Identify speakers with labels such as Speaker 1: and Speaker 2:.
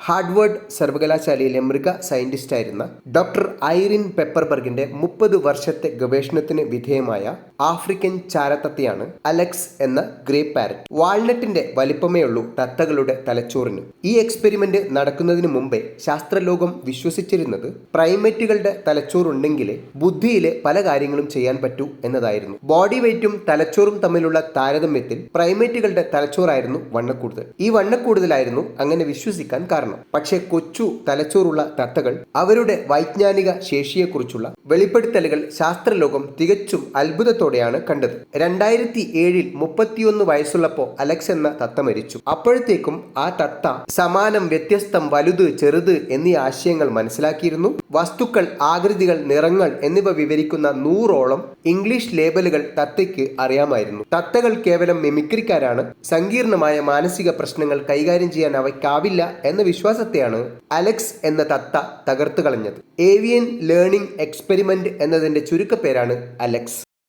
Speaker 1: ഹാർഡ്വേർഡ് സർവകലാശാലയിലെ മൃഗ സയന്റിസ്റ്റായിരുന്ന doctor Irene പെപ്പർബർഗിന്റെ 30 വർഷത്തെ ഗവേഷണത്തിന് വിധേയമായ ആഫ്രിക്കൻ ചാരത്തത്തയാണ് അലക്സ് എന്ന ഗ്രേ പാരറ്റ്. വാൾനട്ടിന്റെ വലിപ്പമേ ഉള്ളൂ തത്തകളുടെ തലച്ചോറിന്. ഈ എക്സ്പെരിമെന്റ് നടക്കുന്നതിന് മുമ്പേ ശാസ്ത്രലോകം വിശ്വസിച്ചിരുന്നത് പ്രൈമേറ്റുകളുടെ തലച്ചോറുണ്ടെങ്കിലേ ബുദ്ധിയിലെ പല കാര്യങ്ങളും ചെയ്യാൻ പറ്റൂ എന്നതായിരുന്നു. ബോഡി വെയ്റ്റും തലച്ചോറും തമ്മിലുള്ള താരതമ്യത്തിൽ പ്രൈമേറ്റുകളുടെ തലച്ചോറായിരുന്നു വണ്ണക്കൂടുതൽ. ഈ വണ്ണക്കൂടുതലായിരുന്നു അങ്ങനെ വിശ്വസിക്കാൻ കാരണം. പക്ഷേ കൊച്ചു തലച്ചോറുള്ള തത്തകൾ അവരുടെ വൈജ്ഞാനിക ശേഷിയെക്കുറിച്ചുള്ള വെളിപ്പെടുത്തലുകൾ ശാസ്ത്രലോകം തികച്ചും അത്ഭുതത്തോടെയാണ് കണ്ടത്. 2007 31 വയസ്സുള്ളപ്പോൾ അലക്സ് എന്ന തത്ത മരിച്ചു. അപ്പോഴത്തേക്കും ആ തത്ത സമാനം, വ്യത്യസ്തം, വലുത്, ചെറുത് എന്നീ ആശയങ്ങൾ മനസ്സിലാക്കിയിരുന്നു. വസ്തുക്കൾ, ആകൃതികൾ, നിറങ്ങൾ എന്നിവ വിവരിക്കുന്ന 100ഓളം ഇംഗ്ലീഷ് ലേബലുകൾ തത്തയ്ക്ക് അറിയാമായിരുന്നു. തത്തകൾ കേവലം മിമിക്രിക്കാരാണ്. സങ്കീർണമായ മാനസിക പ്രശ്നങ്ങൾ കൈകാര്യം ചെയ്യാൻ അവയ്ക്കാവില്ല എന്ന വിശ്വാസത്തെയാണ് അലക്സ് എന്ന തത്ത തകർത്തു കളഞ്ഞത്. ഏവിയൻ ലേണിംഗ് എക്സ്പെരിമെന്റ് എന്നതിന്റെ ചുരുക്കപ്പേരാണ് അലക്സ്.